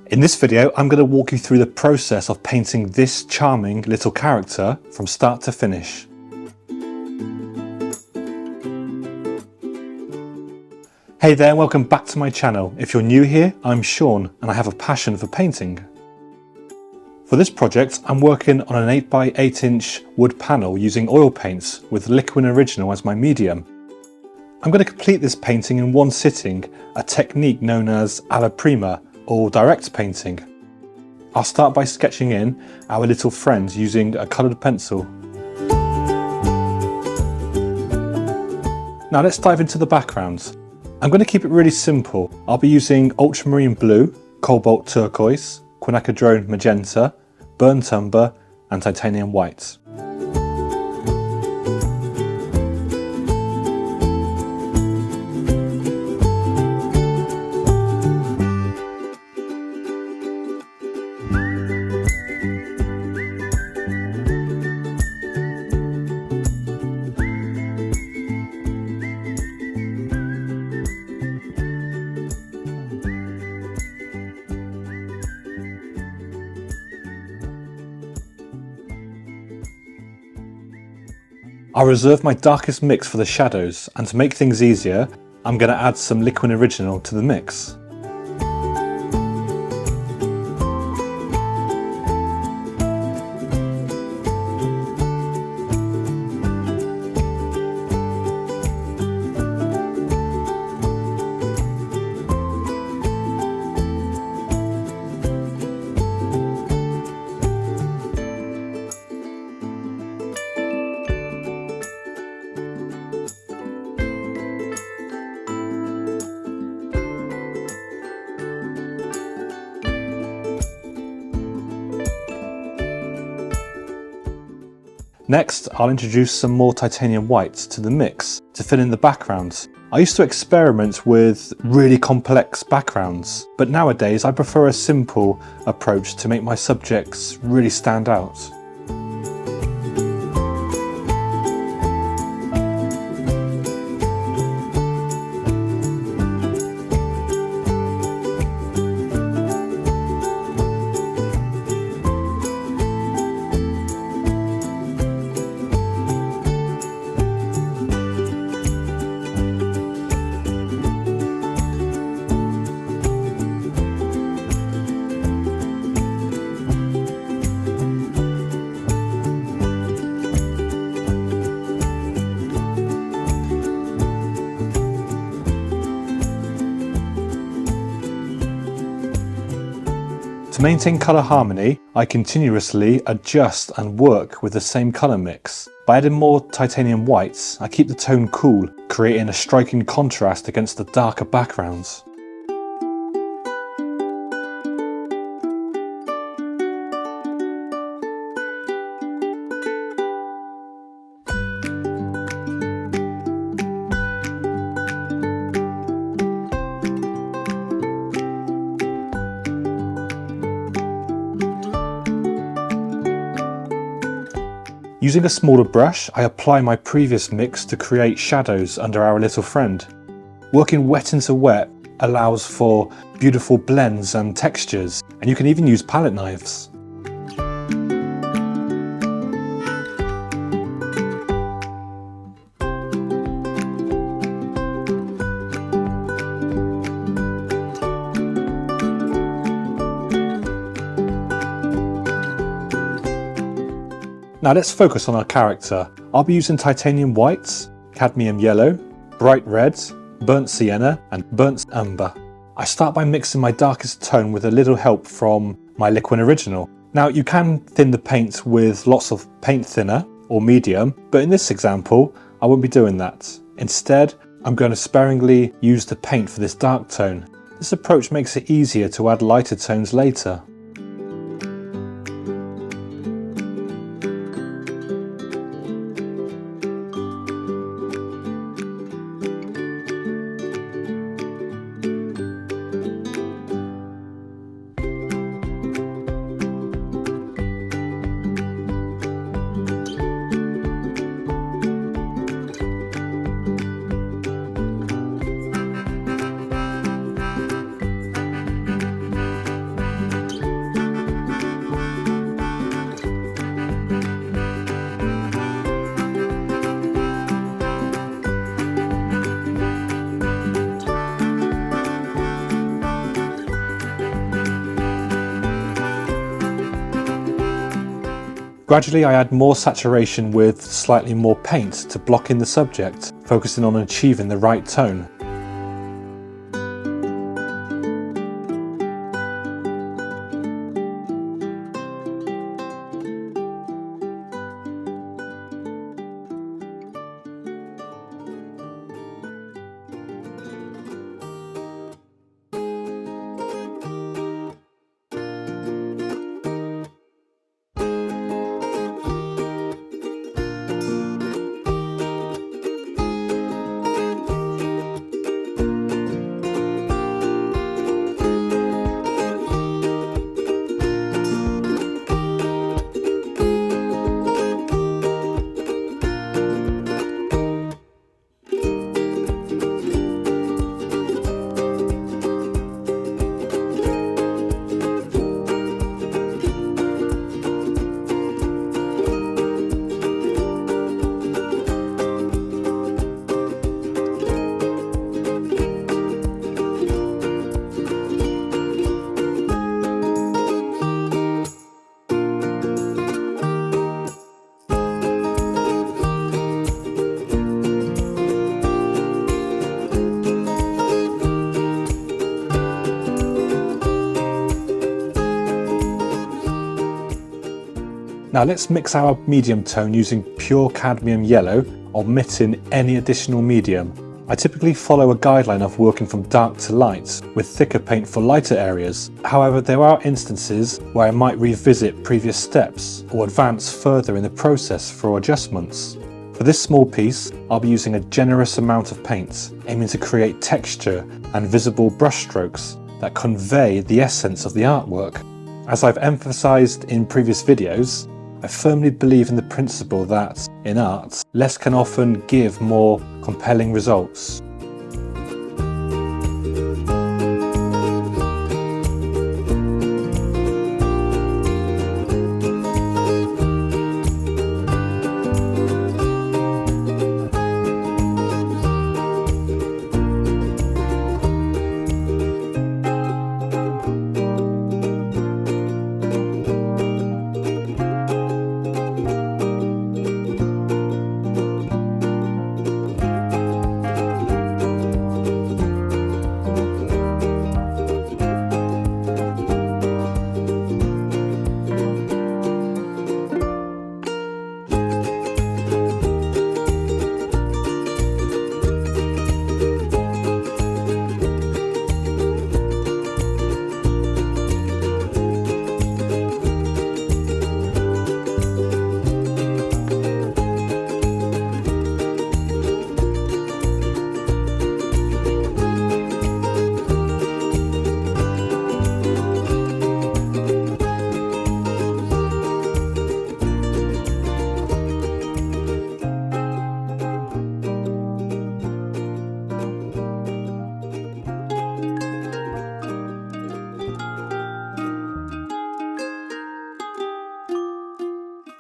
In this video, I'm going to walk you through the process of painting this charming little character from start to finish. Hey there, welcome back to my channel. If you're new here, I'm Sean and I have a passion for painting. For this project, I'm working on an 8x8 inch wood panel using oil paints with Liquid Original as my medium. I'm going to complete this painting in one sitting, a technique known as Alla Prima, or direct painting. I'll start by sketching in our little friend using a coloured pencil. Now let's dive into the background. I'm going to keep it really simple. I'll be using ultramarine blue, cobalt turquoise, quinacridone magenta, burnt umber and titanium white. I'll reserve my darkest mix for the shadows, and to make things easier, I'm going to add some Liquid Original to the mix. Next, I'll introduce some more titanium whites to the mix to fill in the backgrounds. I used to experiment with really complex backgrounds, but nowadays I prefer a simple approach to make my subjects really stand out. To maintain colour harmony, I continuously adjust and work with the same colour mix. By adding more titanium whites, I keep the tone cool, creating a striking contrast against the darker backgrounds. Using a smaller brush, I apply my previous mix to create shadows under our little friend. Working wet into wet allows for beautiful blends and textures, and you can even use palette knives. Now let's focus on our character. I'll be using titanium whites, cadmium yellow, bright red, burnt sienna and burnt umber. I start by mixing my darkest tone with a little help from my Liquid Original. Now you can thin the paint with lots of paint thinner or medium, but in this example I won't be doing that. Instead, I'm going to sparingly use the paint for this dark tone. This approach makes it easier to add lighter tones later. Gradually I add more saturation with slightly more paint to block in the subject, focusing on achieving the right tone. Now let's mix our medium tone using pure cadmium yellow, omitting any additional medium. I typically follow a guideline of working from dark to light, with thicker paint for lighter areas. However, there are instances where I might revisit previous steps or advance further in the process for adjustments. For this small piece, I'll be using a generous amount of paint, aiming to create texture and visible brushstrokes that convey the essence of the artwork. As I've emphasized in previous videos, I firmly believe in the principle that, in art, less can often give more compelling results.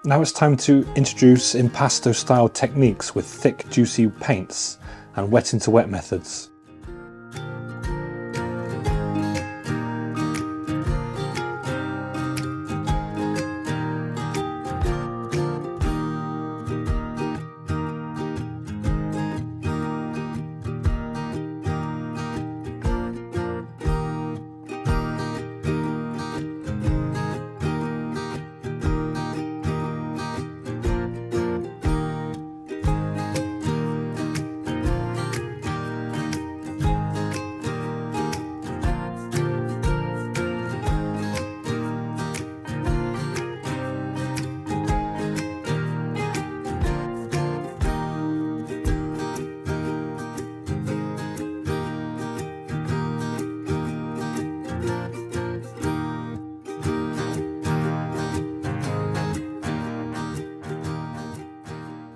Now it's time to introduce impasto style techniques with thick juicy paints and wet into wet methods.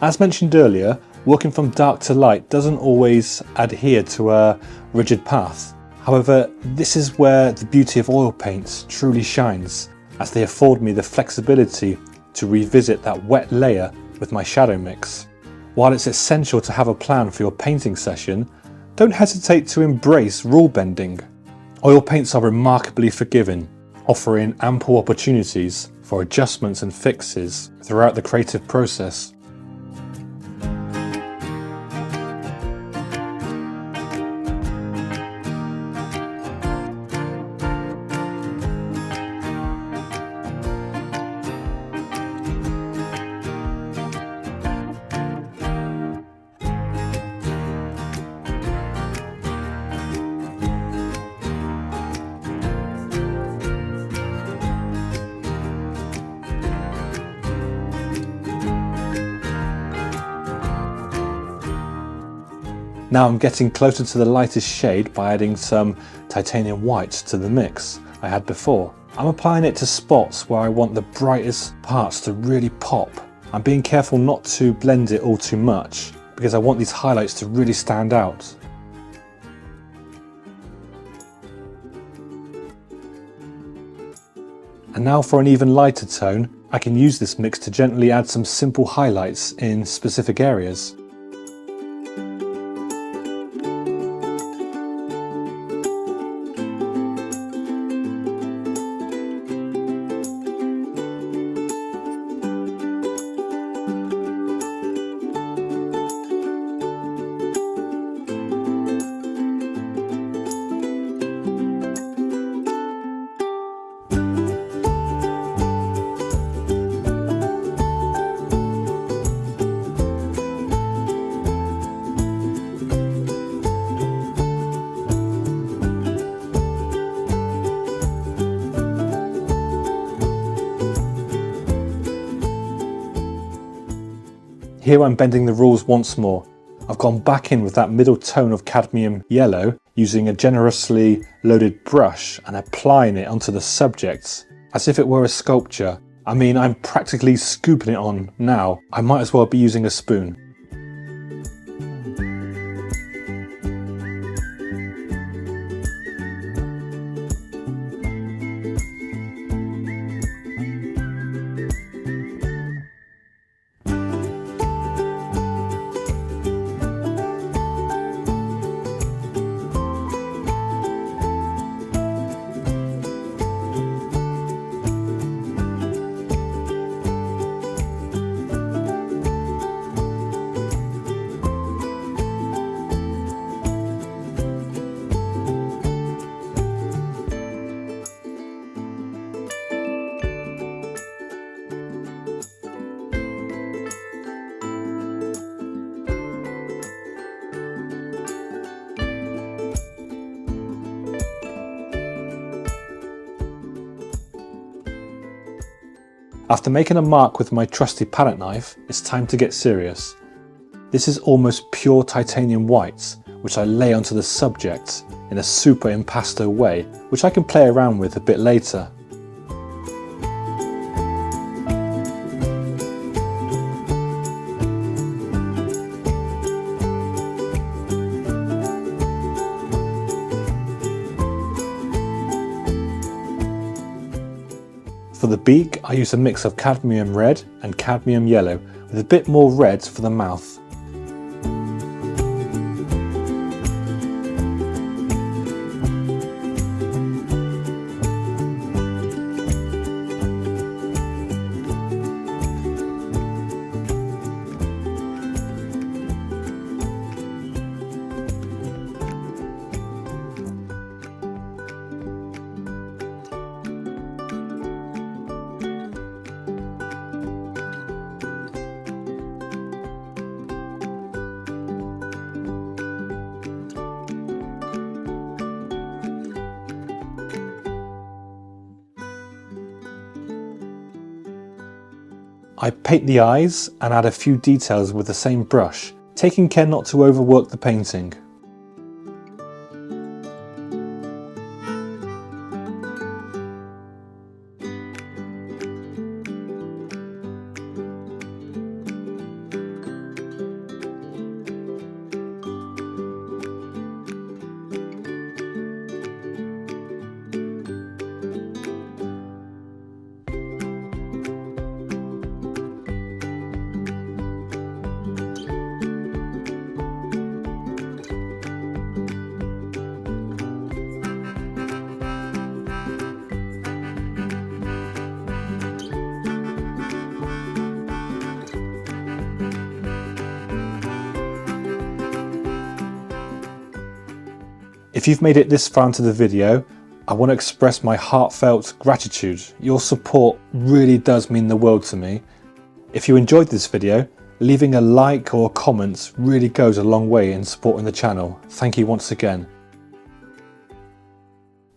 As mentioned earlier, working from dark to light doesn't always adhere to a rigid path. However, this is where the beauty of oil paints truly shines, as they afford me the flexibility to revisit that wet layer with my shadow mix. While it's essential to have a plan for your painting session, don't hesitate to embrace rule bending. Oil paints are remarkably forgiving, offering ample opportunities for adjustments and fixes throughout the creative process. Now I'm getting closer to the lightest shade by adding some titanium white to the mix I had before. I'm applying it to spots where I want the brightest parts to really pop. I'm being careful not to blend it all too much because I want these highlights to really stand out. And now for an even lighter tone, I can use this mix to gently add some simple highlights in specific areas. Here I'm bending the rules once more. I've gone back in with that middle tone of cadmium yellow using a generously loaded brush and applying it onto the subject as if it were a sculpture. I mean, I'm practically scooping it on now. I might as well be using a spoon. After making a mark with my trusty palette knife, it's time to get serious. This is almost pure titanium white, which I lay onto the subject in a super impasto way, which I can play around with a bit later. For the beak, I use a mix of cadmium red and cadmium yellow with a bit more red for the mouth. I paint the eyes and add a few details with the same brush, taking care not to overwork the painting. If you've made it this far into the video, I want to express my heartfelt gratitude. Your support really does mean the world to me. If you enjoyed this video, leaving a like or a comment really goes a long way in supporting the channel. Thank you once again.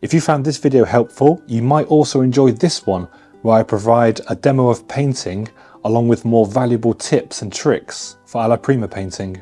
If you found this video helpful, you might also enjoy this one, where I provide a demo of painting along with more valuable tips and tricks for Alla Prima painting.